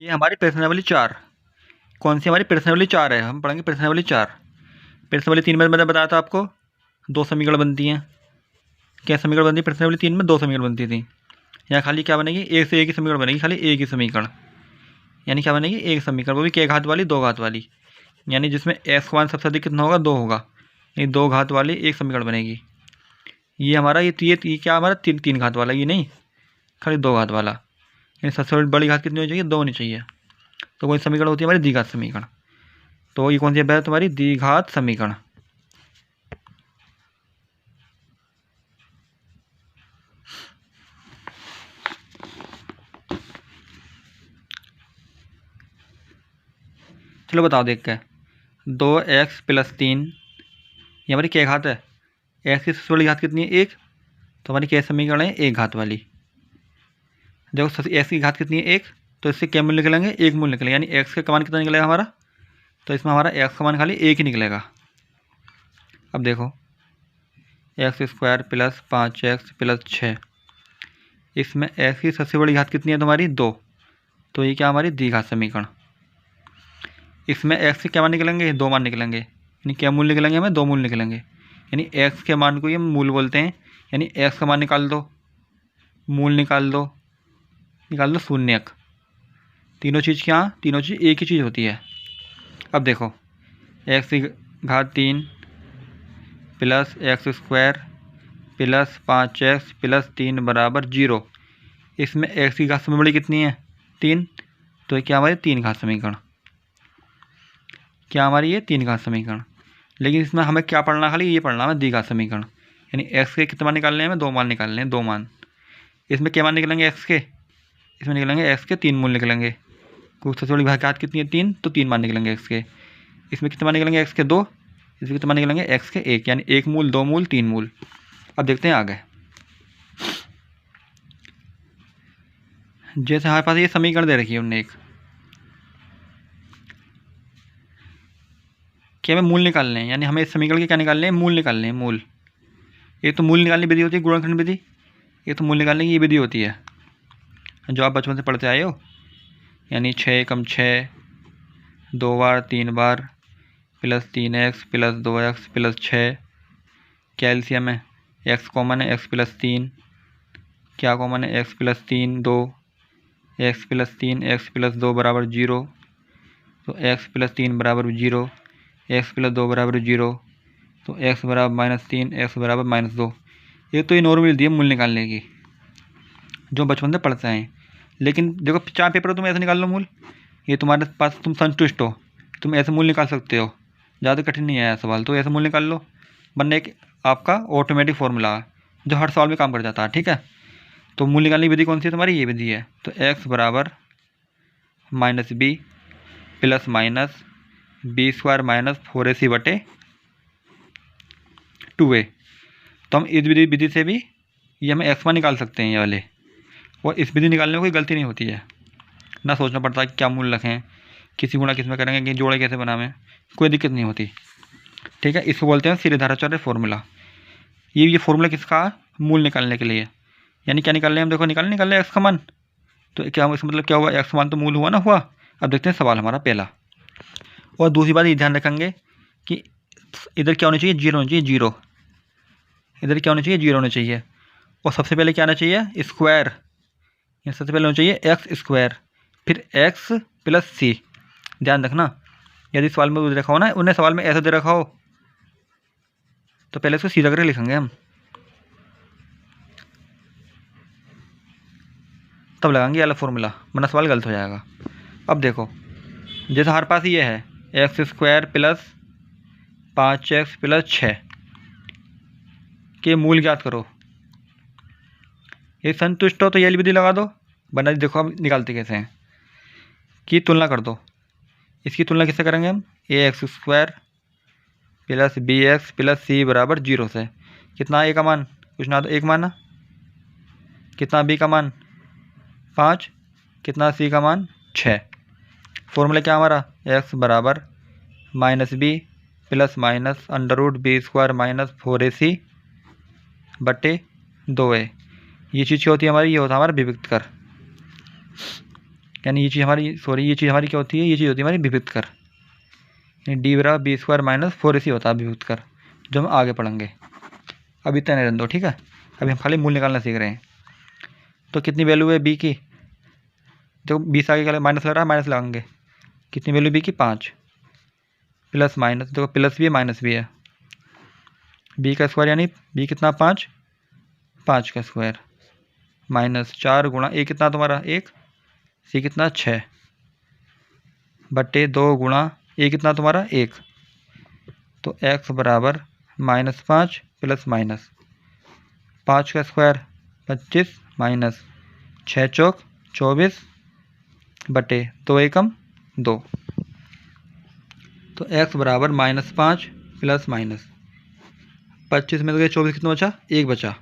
ये हमारी प्रश्नावली 4 कौन सी हमारी प्रश्नावली 4 है। हम पढ़ेंगे प्रश्नावली 4। प्रश्नावली 3 में मैंने बताया था आपको 2 समीकरण बनती हैं। क्या समीकरण बनती है प्रश्नावली 3 में? 2 समीकरण बनती थी। यहाँ खाली क्या बनेगी? एक से एक ही समीकरण बनेगी, खाली एक ही समीकरण। यानी क्या बनेगी? एक समीकरण, वो भी k घात वाली 2 घात वाली, यानी जिसमें x का मान सबसे अधिक कितना होगा? 2 होगा। ये 2 घात वाली एक समीकरण बनेगी। ये हमारा ये क्या हमारा 3 घात वाला, ये नहीं, खाली 2 घात वाला। यानी सबसे बड़ी घात कितनी होनी चाहिए? 2 होनी चाहिए। तो कोई समीकरण होती है हमारी द्विघात समीकरण। तो ये कौन सी है तुम्हारी? द्विघात समीकरण। चलो बताओ देख के। 2x + 3 ये हमारी क्या घात है? x की सबसे बड़ी घात कितनी है? 1। तो हमारी क्या समीकरण है? एक घात वाली। देखो x की घात कितनी है? 1। तो इससे क्या मूल्य निकलेंगे? एक मूल्य निकलेगा, यानी x का मान कितना निकलेगा हमारा? तो इसमें हमारा x का मान खाली 1 ही निकलेगा। अब देखो x² + 5x + 6, इसमें x की सबसे बड़ी घात कितनी है तुम्हारी? 2। तो ये क्या हमारी द्विघात समीकरण। इसमें x के क्या मान निकलेंगे? 2 मान निकलेंगे, यानी क्या मूल्य निकलेंगे? हमें 2 मूल्य निकलेंगे, यानी x के मान को ये मूल बोलते हैं। यानी x का मान निकाल दो, मूल निकाल दो शून्यक। तीनों चीज़ क्या? तीनों चीज़ एक ही चीज़ होती है। अब देखो x की घात 3 + x² + 5x + 3 = 0। इसमें x की घात सबसे बड़ी कितनी है? 3। तो ये क्या हमारी 3 घात समीकरण। क्या हमारी ये 3 घात समीकरण। लेकिन इसमें हमें क्या पढ़ना? खाली ये पढ़ना है द्विघात समीकरण। यानी x के कितने मान निकालने हैं? हमें 2 मान निकालने हैं, 2 मान। इसमें क्या मान निकलेंगे x के? इसमें निकलेंगे x के 3 मूल निकलेंगे, क्योंकि सबसे बड़ी घात कितनी है? 3। तो 3 मान निकलेंगे x के। इसमें कितने मान निकलेंगे? x के 2। इसमें कितने मान निकलेंगे? x के 1, यानी 1 मूल, 2 मूल, 3 मूल। अब देखते हैं आगे। जैसे हमारे पास ये समीकरण दे रखी है उनने एक, कि हमें मूल निकालने हैं, यानी हमें इस समीकरण के क्या निकालने हैं? मूल निकालने हैं, मूल। ये तो मूल निकालने की विधि होती है गुणनखंड विधि। ये तो मूल निकालने की ये विधि होती है जो आप बचपन से पढ़ते आए हो। यानी 6 × 6 2 बार 3 बार + 3x + 2x + 6। क्या एलसीएम है? x कॉमन है, x + 3 क्या कॉमन है? x + 3 2, x + 3 x + 2 = 0। तो x + 3 = 0, x + 2 = 0। तो x = -3 x = -2। ये तो ये नॉर्मल विधि है मूल निकालने की जो बचपन से पढ़ते हैं। लेकिन देखो 4 पेपर तुम ऐसे निकाल लो मूल, ये तुम्हारे पास तुम संतुष्ट हो, तुम ऐसे मूल निकाल सकते हो, ज़्यादा कठिन नहीं है सवाल। तो ऐसे मूल निकाल लो, वरना एक आपका ऑटोमेटिक फॉर्मूला है जो हर सवाल में काम कर जाता है। ठीक है, तो मूल निकालने की विधि कौन सी है तुम्हारी? ये विधि है। तो x = -b ± b² - 4ac/2a। तो हम इस विधि से भी ये हमें x मान निकाल सकते हैं ये वाले। और इस विधि निकालने में कोई गलती नहीं होती है, ना सोचना पड़ता है कि क्या मूल रखें, किसी गुणा किस में करेंगे, कि जोड़े कैसे बनावें, कोई दिक्कत नहीं होती। ठीक है, इसको बोलते हैं सीधेधाराचार्य फॉर्मूला। ये फॉर्मूला किसका? मूल निकालने के लिए। यानी क्या निकाल रहे हैं हम? देखो निकाल रहे x का मान। तो क्या इसका मतलब क्या हुआ? x मान तो मूल हुआ ना, हुआ। अब देखते हैं सवाल हमारा पहला। और दूसरी बात ये ध्यान रखेंगे कि इधर क्या होना चाहिए? 0 होना चाहिए, 0। इधर क्या होना चाहिए? 0 होना चाहिए। और सबसे पहले क्या आना चाहिए? स्क्वायर। सबसे पहले होना चाहिए x², फिर x + c। ध्यान रखना, यदि सवाल में दे रखा हो ना, उन्हें सवाल में ऐसा दे रखा हो तो पहले इसको सीधा करके लिखेंगे हम, तब लगाएंगे वाला फॉर्मूला, वरना सवाल गलत हो जाएगा। अब देखो जैसे हमारे पास ये है x² + 5x + 6 के मूल ज्ञात करो। ये संतुष्ट हो तो ये विधि लगा दो, वरना देखो हम निकालते कैसे हैं कि तुलना कर दो। इसकी तुलना किससे करेंगे हम? ax² + bx + c = 0 से। कितना a का मान? कुछ ना, तो 1 माना। कितना b का मान? 5। कितना c का मान? 6। फॉर्मूला क्या हमारा? x = -b ± √b² - 4ac/2a। ये चीज़ क्या होती है हमारी? ये होता है हमारा विभक्त कर। यानी ये चीज़ हमारी क्या होती है, ये चीज़ होती है हमारी विभुतकर, यानी डी बराबर बी स्क्वायर माइनस 4ac होता है विभुतकर, जो हम आगे पढ़ेंगे। अब इतना रहने दो, ठीक है। अभी हम खाली मूल निकालना सीख रहे हैं। तो कितनी वैल्यू है बी की, जो 20 आगे का माइनस लग रहा है, माइनस लगाएंगे। कितनी वैल्यू बी की 5, प्लस माइनस, देखो प्लस भी है माइनस भी है, बी का स्क्वायर यानी बी कितना 5, 5 का स्क्वायर माइनस 4 गुणा ए कितना तुम्हारा 1, सी कितना 6 बटे 2 गुणा ए कितना तुम्हारा 1, तो एक्स बराबर -5 प्लस माइनस 5 का स्क्वायर 25 माइनस 6 चौक 24 बटे 2 एकम 2, तो एक्स बराबर -5 प्लस माइनस 25 में तो गए 24 कितना बचा, 1 बचा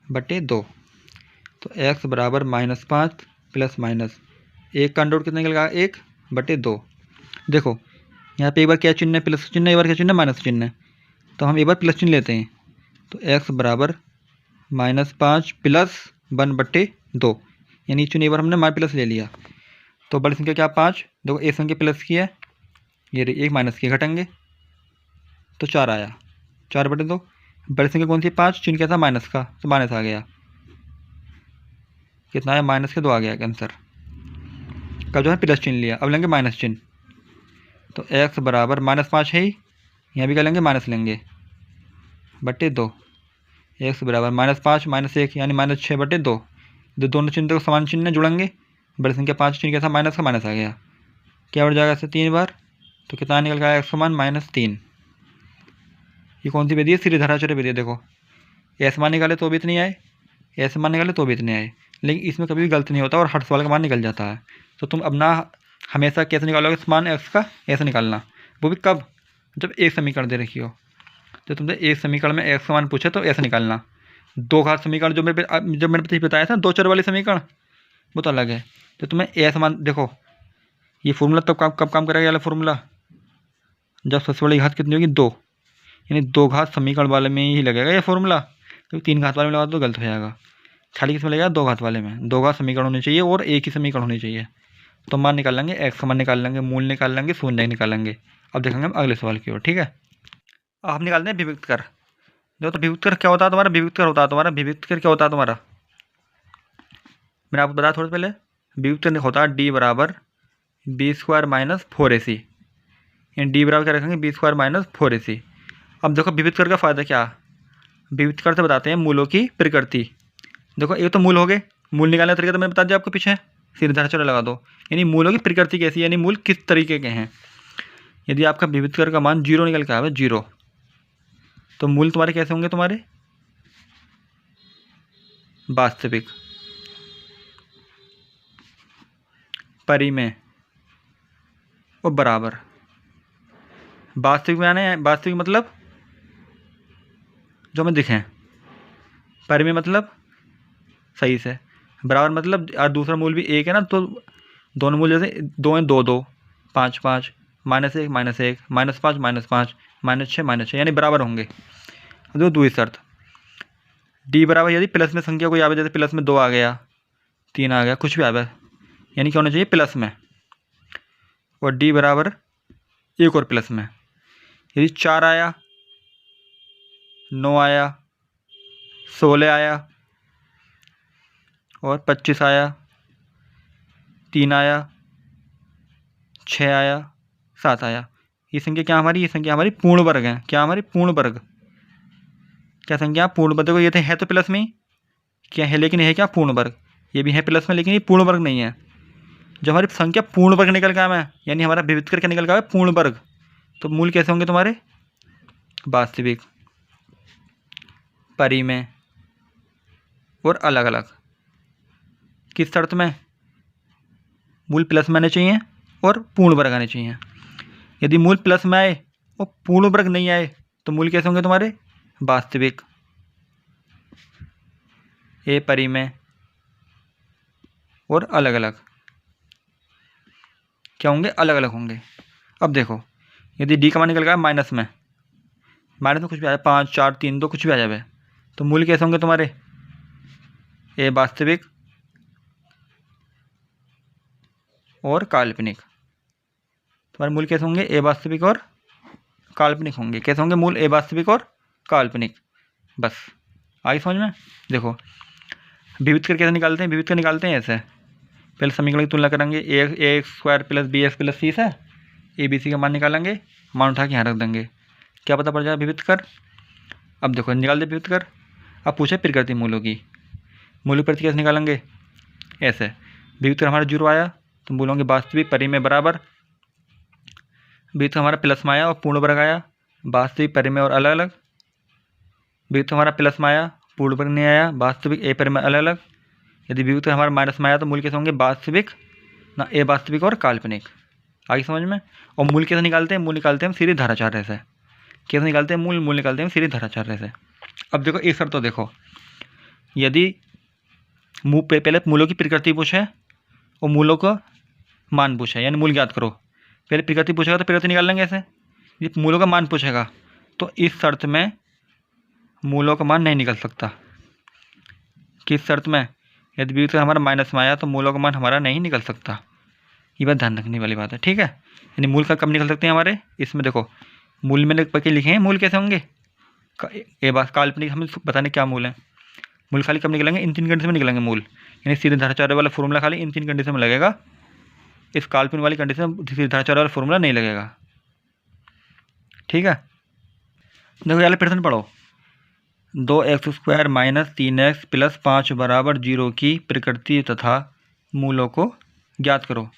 बटे 2, तो एक्स बराबर -5 प्लस माइनस 1 का अंडर कितना निकलेगा 1 बटे 2। देखो यहाँ पे एक बार क्या चिन्ह है, प्लस चिन्ह, एक बार क्या चिन्ह है, माइनस चिन्ह है, तो हम एक बार प्लस चिन्ह लेते हैं। तो एक्स बराबर -5 प्लस 1 बटे 2, यानी चिन्ह एक बार हमने प्लस ले लिया। तो बड़ी संख्या क्या 5, देखो एक संख्या प्लस की है, ये एक माइनस की, घटेंगे तो 4 आया, 4 बटे 2। बड़ी संख्या कौन सी 5, चिन्ह क्या था माइनस का, तो माइनस आ गया, कितना आया माइनस के 2 आ गया आंसर। कब जो है प्लस चिन्ह लिया, अब लेंगे माइनस चिन्ह, तो एक्स बराबर -5 है ही, यहाँ भी क्या लेंगे माइनस लेंगे बटे 2, एक्स बराबर -5 -1 यानी -6 बटे 2, दोनों चिन्ह तो समान चिन्ह जुड़ेंगे, बड़ी संख्या 5 चिन्ह क्या था माइनस का, माइनस आ गया, क्या बढ़ जाएगा इससे 3 बार, तो कितना निकल गया एक्स समान -3। ये कौन सी विधि है, सीधी धराचर विधि है। देखो ऐसे मान निकाले तो भी इतने आए, ऐसे मान निकाले तो भी इतने आए, लेकिन इसमें कभी भी गलत नहीं होता और हर सवाल का मान निकल जाता है। तो तुम अब ना हमेशा कैसे निकालोगे मान एक्स का, ऐसे निकालना, वो भी कब, जब एक समीकरण दे रखी हो। तो तुमसे एक समीकरण में एक्स का मान पूछे तो ऐसे निकालना, दो घात समीकरण जो मैंने बताया था 2 चर वाले समीकरण, वो तो अलग है। तो तुम्हें ऐसा मान, देखो ये फॉर्मूला तब कब काम करेगा, वाला फॉर्मूला जब सबसे बड़ी घात कितनी होगी 2, यानी 2 घात समीकरण वाले में ही लगेगा ये फॉर्मूला, क्योंकि 3 घात वाले में लगा तो गलत हो जाएगा। खाली किस में लगेगा 2 घात वाले में, 2 घात समीकरण होनी चाहिए और एक ही समीकरण होनी चाहिए। तो मान निकाल लेंगे, एक्स का मान निकाल लेंगे, मूल निकाल लेंगे, शून्य निकाल लेंगे। अब देखेंगे हम अगले सवाल की ओर, ठीक है। अब हम निकालते हैं विभुक्तकर। देखो तो विभुक्तकर क्या होता है तुम्हारा, विभुक्तकर होता है तुम्हारा, विभुक्तकर क्या होता है तुम्हारा, मैंने आपको बताया थोड़ा पहले, विभुक्तकर होता है डी बराबर बी स्क्वायर माइनस 4ac, यानी डी बराबर क्या रखेंगे बी स्क्वायर माइनस 4ac। अब देखो विभुक्तकर का फ़ायदा क्या, विभुक्तकर से बताते हैं मूलों की प्रकृति। देखो ये तो मूल हो गए, मूल निकालने का तरीका तो मैंने बता दिया आपको पीछे, सीधे धारा लगा दो, यानी मूलों की प्रकृति कैसी है, यानी मूल किस तरीके के हैं। यदि आपका विभुक्तकर का मान 0 निकल के आवे 0, तो मूल तुम्हारे कैसे होंगे, तुम्हारे वास्तविक, परिमेय और बराबर। वास्तविक में आने, वास्तविक मतलब जो हमें दिखें, परिमेय मतलब सही से, बराबर मतलब और दूसरा मूल भी एक है ना, तो दोनों मूल जैसे 2 हैं 2 2 5 5 -1 -1 -5 -5 -6 -6 यानी बराबर होंगे। जो दूसरी शर्त, डी बराबर यदि प्लस में संख्या कोई आवे, जैसे प्लस में 2 आ गया, 3 आ गया, कुछ भी आवे, यानी क्या होना चाहिए प्लस में, और डी बराबर एक और प्लस में। यदि 4 आया, 9 आया, 16 आया और 25 आया, 3 आया, 6 आया, 7 आया, ये संख्या क्या हमारी, ये संख्या हमारी पूर्ण वर्ग है। क्या हमारी पूर्ण वर्ग, क्या संख्या पूर्ण वर्ग। देखो ये तो है तो प्लस में ही क्या है, लेकिन है क्या पूर्ण वर्ग, ये भी है प्लस में, लेकिन ये पूर्ण वर्ग नहीं है। जब हमारी संख्या पूर्ण वर्ग निकल गया है, यानी हमारा विभुक्तकर क्या निकल गया है पूर्ण वर्ग, तो मूल कैसे होंगे तुम्हारे वास्तविक, परिमेय और अलग अलग। किस शर्त में, मूल प्लस में आने चाहिए और पूर्ण वर्ग आने चाहिए। यदि मूल प्लस में आए और पूर्ण वर्ग नहीं आए, तो मूल कैसे होंगे तुम्हारे वास्तविक, ए परिमेय और अलग अलग। क्या होंगे, अलग अलग होंगे। अब देखो यदि डी का मान निकल गया माइनस में कुछ भी आया, 5 4 3 2 कुछ भी आ जाए, तो मूल कैसे होंगे तुम्हारे ए वास्तविक, और काल्पनिक। तुम्हारे मूल कैसे होंगे? ए वास्तविक और काल्पनिक होंगे। कैसे होंगे मूल? ए वास्तविक और काल्पनिक। बस आगे समझ में। देखो विविध कर कैसे निकालते हैं? विविध कर निकालते हैं ऐसे, पहले समीकरण की तुलना करेंगे। A square plus B X plus C से ए बी सी का मान निकालेंगे, मान उठा के यहाँ रख देंगे, क्या पता पड़ जाए? विविध कर। अब देखो निकाल दे विविध कर। अब पूछे प्रकृति मूलों की, मूल प्रकृति कैसे निकालेंगे? ऐसे विविध कर हमारा 0 आया तो मूलों के वास्तविक परिमेय बराबर, विविध हमारा प्लस में आया और पूर्ण वर्ग आया, वास्तविक परिमेय और अलग अलग। विविध हमारा प्लस में आया, पूर्ण वर्ग नहीं आया, वास्तविक ए परिमेय अलग अलग। यदि विविध हमारा माइनस में आया तो मूल कैसे होंगे? वास्तविक ना ए वास्तविक और काल्पनिक। आगे समझ में। और मूल कैसे निकालते हैं? मूल निकालते हैं हम सीधे धाराचार्य से। कैसे निकालते हैं मूल? मूल निकालते हैं हम सीधे धाराचार्य से। अब देखो एक शर्त तो देखो, यदि पहले मूलों की प्रकृति पूछे और मूलों को मान पूछे, यानी मूल ज्ञात करो। पहले प्रकृति पूछेगा तो प्रकृति निकाल लेंगे ऐसे। यदि मूलों का मान पूछेगा तो इस शर्त में मूलों का मान नहीं निकल सकता। किस शर्त में? यदि विविध हमारा माइनस में आया तो मूलों का मान हमारा नहीं निकल सकता। ये बात ध्यान रखने वाली बात है, ठीक है। यानी मूल का कब निकल सकते हैं हमारे? इसमें देखो मूल में लिखे हैं मूल कैसे होंगे? ये बात काल्पनिक हमें बताने क्या मूल है। मूल खाली कब निकलेंगे? इन 3 कंडीशन में निकलेंगे मूल। यानी सीधे धाराचार्य वाला फॉर्मूला खाली इन 3 कंडीशन में लगेगा, इस काल्पनिक वाली कंडीशन में सीधे धाराचार्य वाला फॉर्मूला नहीं लगेगा, ठीक है। देखो यार प्रश्न पढ़ो। 2x² माइनस 3x प्लस 5 बराबर 0 की प्रकृति तथा मूलों को ज्ञात करो।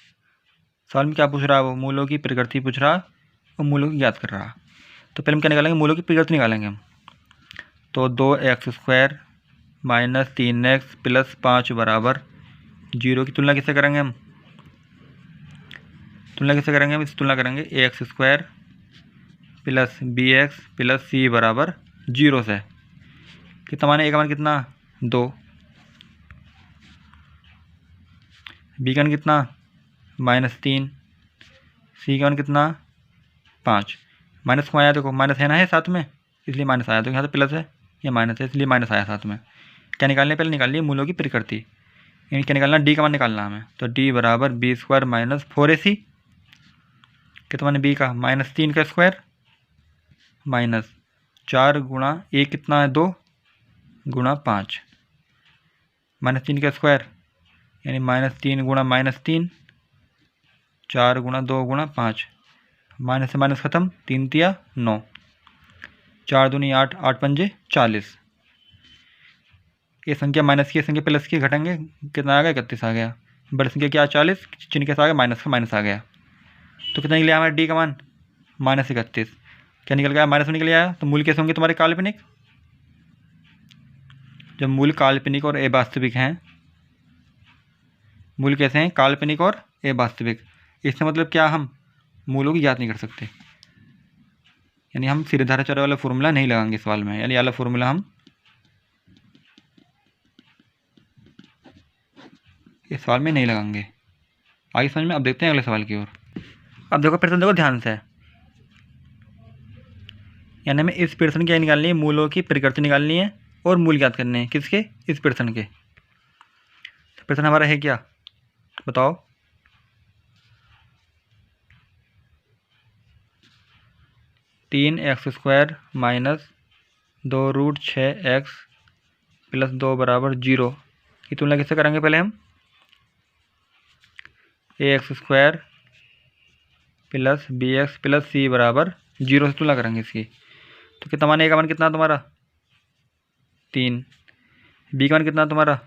सवाल में क्या पूछ रहा है? वो मूलों की प्रकृति पूछ रहा और मूलों की ज्ञात कर रहा। तो पहले हम क्या निकालेंगे? मूलों की प्रकृति निकालेंगे हम। तो 2x² माइनस 3x प्लस 5 बराबर 0 की तुलना किससे करेंगे हम? तुलना किससे करेंगे हम? इस तुलना करेंगे ax² plus bx plus c बराबर 0 से। कितना मान है? ए का मान कितना? 2। बी का मान कितना? -3। सी का मान कितना? 5। माइनस को आया, देखो माइनस है ना, है साथ में, इसलिए माइनस आया। तो यहाँ तो प्लस है, ये माइनस है, इसलिए माइनस आया साथ में। क्या निकालने? पहले निकालिए मूलों की प्रकृति। यानी क्या निकालना? डी का मान निकालना हमें। तो डी बराबर b² माइनस 4ac। कितना मान बी का? -3 का स्क्वायर माइनस 4 गुणा ए कितना है? 2 गुणा 5 -3 का स्क्वायर, यानी -3 गुणा -3, 4 गुणा 2 गुणा 5, माइनस से माइनस खत्म, 3 तिया 9, 4 दूनी 8, 8 पंजे 40। ये संख्या माइनस की, संख्या प्लस की घटेंगे, कितना आ गया? 31 आ गया। बड़ी संख्या क्या? 40, चिन्ह कैसा आ गया? माइनस का माइनस आ गया। तो कितना निकल आया हमारा डी का मान? -31। क्या निकल गया? माइनस में निकल आया। तो मूल कैसे होंगे तुम्हारे? काल्पनिक। जब मूल काल्पनिक और अवास्तविक हैं, मूल कैसे हैं? काल्पनिक और अवास्तविक। इसका मतलब क्या? हम मूलों की ज्ञात नहीं कर सकते, यानी हम सीधे धाराचार्य वाला फॉर्मूला नहीं लगाएंगे सवाल में, यानी वाला फॉर्मूला हम इस सवाल में नहीं लगाएंगे। आगे समझ में। अब देखते हैं अगले सवाल की ओर। अब देखो प्रश्न देखो ध्यान से, यानी हमें इस प्रश्न क्या निकालनी है? मूलों की प्रकृति निकालनी है और मूल ज्ञात करने हैं। किसके? इस प्रश्न के। तो प्रश्न हमारा है क्या? बताओ। (3x² माइनस 2√6x प्लस 2 बराबर 0 की तुलना किससे करेंगे? पहले हम ax² plus bx plus c बराबर 0 से तुलना करेंगे इसकी। तो कितना मान? ए का मान कितना तुम्हारा? 3। बी का मान कितना तुम्हारा?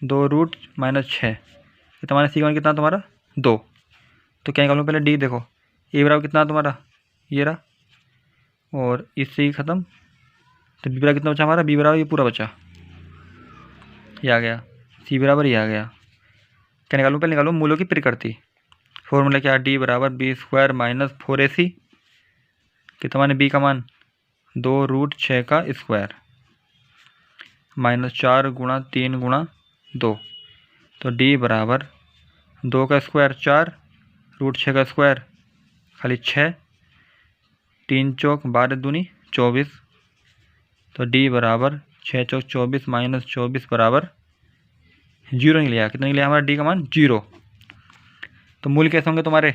2√-6। कितना मान? सी का मान कितना तुम्हारा? 2। तो क्या निकालूँ? पहले डी देखो, ए बराबर कितना तुम्हारा? ये रहा, और इससे ही ख़त्म। तो बी बराबर कितना बचा हमारा? बी बराबर ये पूरा बचा, ये आ गया। सी बराबर ये आ गया। क्या निकालूँ? पहले निकालूँ मूलों की प्रकृति। फॉर्मूला क्या? डी बराबर b² माइनस 4ac। कितना मान? बी का मान 2√6 का स्क्वायर माइनस 4 गुणा 3 गुणा 2। तो डी बराबर 2 का स्क्वायर 4, √6 का स्क्वायर खाली 6, 3 चौक 12 दूनी 24। तो डी बराबर 6 चौक 24 माइनस 24 बराबर 0 निकल गया। कितना निकल गया हमारा? डी का मान 0। तो मूल कैसे होंगे तुम्हारे?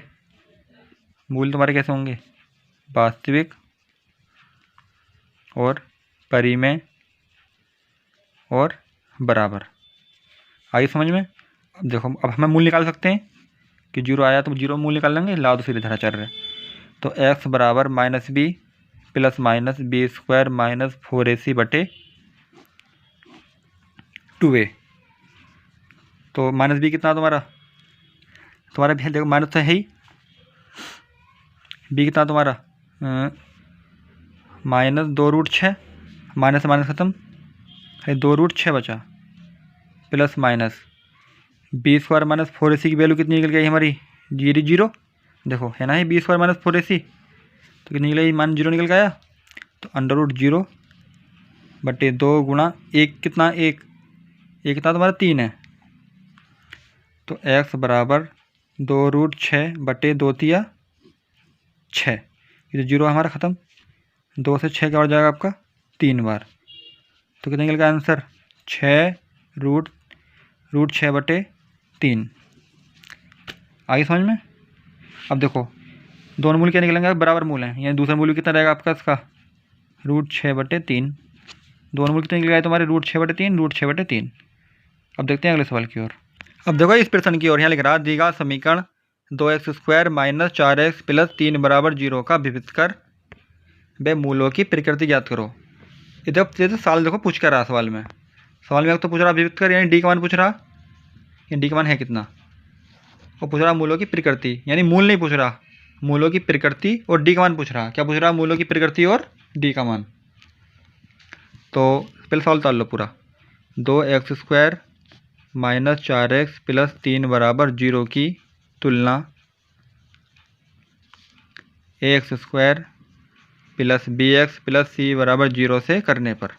मूल तुम्हारे कैसे होंगे? वास्तविक और परिमेय और बराबर। आई समझ में? अब देखो, अब हमें मूल निकाल सकते हैं कि जीरो आया तो जीरो मूल निकाल लेंगे, ला दो सीधे धराचार्य। तो x बराबर -b plus minus b square minus 4ac बटे 2a। तो -b कितना तुम्हारा भी देखो, माइनस तो है ही। b कितना तुम्हारा -2√6, माइनस से माइनस खत्म है, 2√6 बचा, plus minus b square minus 4ac की वैल्यू कितनी निकल गई हमारी? जीरो। देखो है ना, ही बी स्क्वायर माइनस 4ac, तो कितनी निकलेगी? -0 निकल गया। तो √0 बटे 2 गुणा 1 कितना? 1 कितना तुम्हारा? 3 है। तो x बराबर 2√6 बटे 2 तिया 6। ये तो जीरो हमारा ख़त्म, 2 से 6 क्या बढ़ जाएगा आपका? 3 बार। तो कितना निकल गया आंसर? 6√6 बटे 3। आगे समझ में? अब देखो, दोनों मूल क्या निकलेंगे? बराबर मूल हैं, यानी दूसरा मूल कितना रहेगा आपका इसका? √6 बटे 3। दोनों मूल कितने निकल गए तुम्हारे? √6 बटे 3, √6 बटे 3। अब देखते हैं अगले सवाल की ओर। अब देखो इस प्रश्न की ओर, यहाँ लिख रहा है दिया समीकरण 2x² माइनस 4x प्लस 3 बराबर 0 का विभक्त कर वे मूलों की प्रकृति ज्ञात करो। इधर तो सवाल देखो पूछ कर रहा सवाल में तो पूछ रहा विभक्त कर, यानी डी का मान पूछ रहा, यानी डी का मान है कितना, और पूछ रहा मूलों की प्रकृति, यानी मूल नहीं पूछ रहा, मूलों की प्रकृति और डी का मान पूछ रहा। क्या पूछ रहा? मूलों की प्रकृति और डी का मान। तो पहले सवाल ताल लो पूरा। 2x² माइनस 4x प्लस 3 बराबर 0 की तुलना ax² plus bx plus c बराबर 0 से करने पर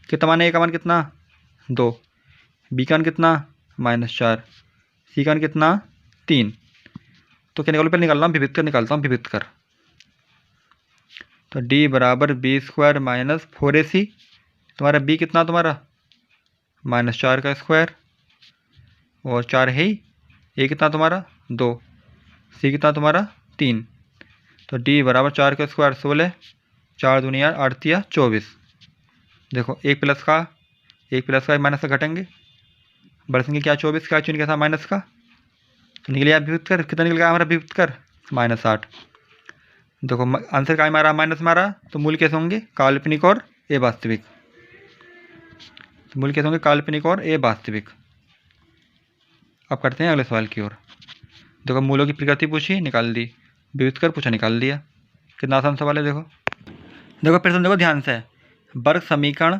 कितना मान? a का मान कितना? 2, b का मान कितना? -4, c का मान कितना? 3। तो क्या निकालो? पहले निकालना विभक्त कर, निकालता हूँ विभक्त कर। तो d बराबर b² माइनस 4ac, तुम्हारा b कितना तुम्हारा? -4 का स्क्वायर, और 4 है ही, a कितना तुम्हारा? 2, c कितना तुम्हारा? 3। तो d बराबर 4 का स्क्वायर 16, 4 दूनी 8 तिया 24। देखो एक प्लस का माइनस का घटेंगे, बड़ी संख्या क्या? 24 का चिन्ह के साथ माइनस का, तो निकल गया विभक्त कर। कितना निकल गया हमारा विभक्त कर? -8। देखो आंसर का मारा, माइनस मारा, तो मूल कैसे होंगे? काल्पनिक और ए वास्तविक। तो मूल कैसे होंगे? काल्पनिक और ए वास्तविक। अब करते हैं अगले सवाल की ओर। देखो मूलों की प्रकृति पूछी, निकाल दी, विभक्त कर पूछा, निकाल दिया। कितना आसान सवाल है। देखो प्रश्न देखो ध्यान से। वर्ग समीकरण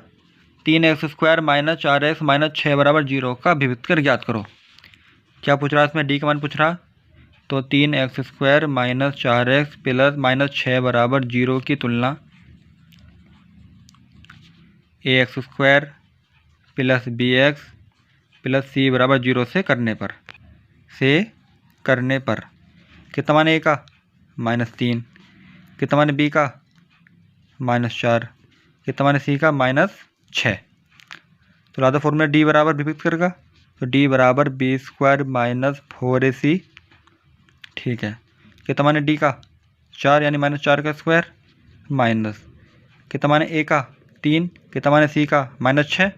3x² माइनस 4x माइनस 6 बराबर 0 का विभक्त कर ज्ञात करो। क्या पूछ रहा है इसमें? डी का मान पूछ रहा। तो 3x² minus 4x plus minus 6 बराबर 0 की तुलना ax² plus bx plus c बराबर 0 से करने पर कितना मान? a का -3, कितना मान b का? -4, कितना मान c का? -6। तो लादा फॉर्मूला d बराबर विभक्त करेगा, तो d बराबर b² माइनस 4ac, ठीक है। कितना मान d का? 4, यानी -4 का स्क्वायर, माइनस कितना मान a का? 3, कितना मान c का? -6।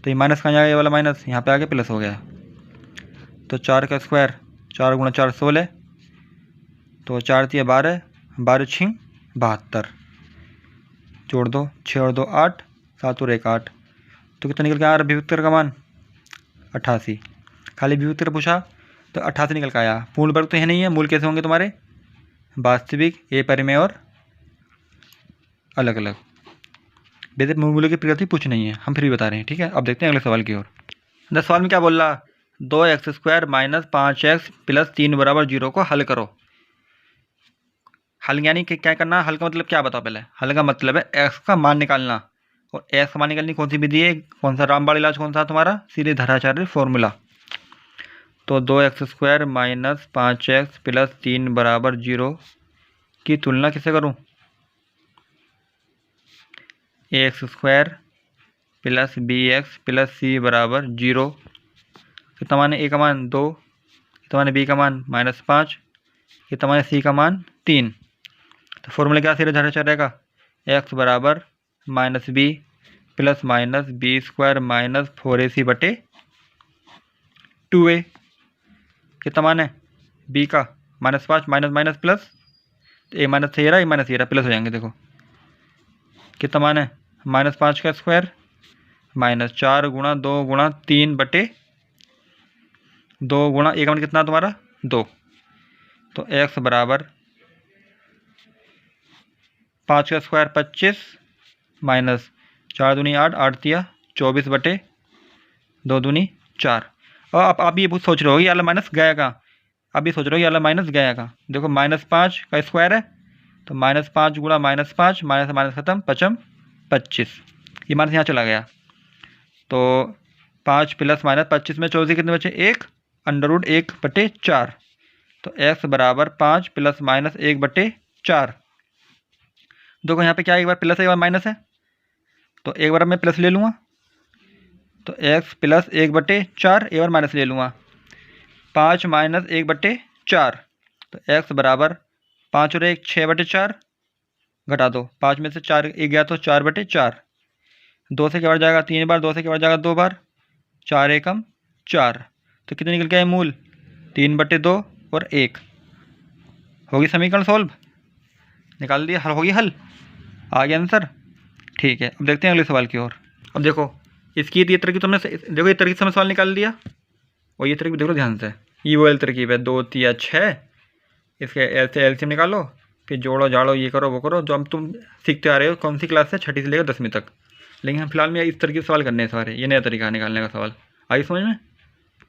तो ये माइनस कहाँ जाएगा? ये वाला माइनस यहाँ पे आके प्लस हो गया। तो 4 का स्क्वायर, 4 गुणा 4 16, तो 4 तिया 12, 12 छिंग 72, जोड़ दो, 6 और 2 8, 7 और 1 8। तो कितना निकल के आ रहा विभक्त कर का मान? 88। खाली विभक्त कर पूछा तो 88 निकल के आया। पूर्ण वर्ग तो है नहीं है, मूल कैसे होंगे तुम्हारे? वास्तविक, ए परिमेय और अलग अलग। वैसे मूल्यों की प्रकृति पूछ नहीं है, हम फिर भी बता रहे हैं, ठीक है। अब देखते हैं अगले सवाल की ओर। 10 सवाल में क्या बोल रहा? 2x² माइनस 5x प्लस 3 बराबर 0 को हल करो। हल यानी कि क्या करना? हल का मतलब क्या बताओ पहले? हल का मतलब है x का मान निकालना, और x का मान निकालने कौन सी विधि है? कौन सा रामबाण इलाज कौन सा तुम्हारा? सीधे धराचार्य फॉर्मूला। तो 2x² माइनस 5x प्लस 3 बराबर 0 की तुलना किससे करूँ? ax² plus bx plus c बराबर 0 की कितना मान है ए का मान 2, कितना मान है बी का मान -5, कितना मान है सी का मान 3। तो फॉर्मूला क्या सीधे झट रहेगा, x बराबर -b plus minus b square minus 4ac बटे 2a। कितना मान है b का -5 minus minus plus, a minus से ये रहा, ए माइनस ये रहा, प्लस हो जाएंगे। देखो कितना मान है -5 का स्क्वायर -4 गुणा 2 गुणा 3 बटे 2 गुणा ए का मान कितना तुम्हारा 2। तो x बराबर 5 का स्क्वायर 25 माइनस 4 दूनी 8, 8 तिया 24 बटे 2 दूनी 4। और आप ये सोच रहे हो ये वाला माइनस गया कहाँ, अब ये सोच रहे हो ये वाला माइनस गया कहाँ। देखो -5 का स्क्वायर है तो -5 गुणा -5 माइनस माइनस खत्म, 5 25, ये माइनस यहाँ चला गया। तो 5 प्लस माइनस 25 में 24 कितने बचे 1, √1 बटे 4। तो x बराबर 5 प्लस माइनस 1 बटे 4। देखो यहाँ पे क्या एक बार प्लस है एक बार माइनस है, तो एक बार मैं प्लस ले लूँगा, तो x प्लस 1 बटे 4, एक बार माइनस ले लूँगा, 5 माइनस 1 बटे 4। तो x बराबर 5 और 1 6 बटे 4, घटा दो 5 में से 4 1 गया तो 4 बटे 4, 2 से क्या बार जाएगा 3 बार, 2 से क्या बार जाएगा 2 बार, 4 एकम 4। तो कितने निकल के आए मूल 3 बटे 2 और 1। होगी समीकरण सॉल्व, निकाल दिया, हल होगी, हल आ गया आंसर। ठीक है, अब देखते हैं अगले सवाल की ओर। अब देखो इसकी ये तरकीब तुमने देखो ये तरकीब से सवाल निकाल दिया, और ये तरकीब देखो ध्यान से, ये वो तरकीब है 2 3 6, इसके एलसीएम निकालो, फिर जोड़ो जाड़ो ये करो वो करो, जो हम तुम सीखते आ रहे हो कौन सी क्लास से, 6ठी से लेकर 10वीं तक। लेकिन हम फिलहाल में इस तरकीब सवाल करने हैं सारे, ये नया तरीका निकालने का सवाल, आई समझ में।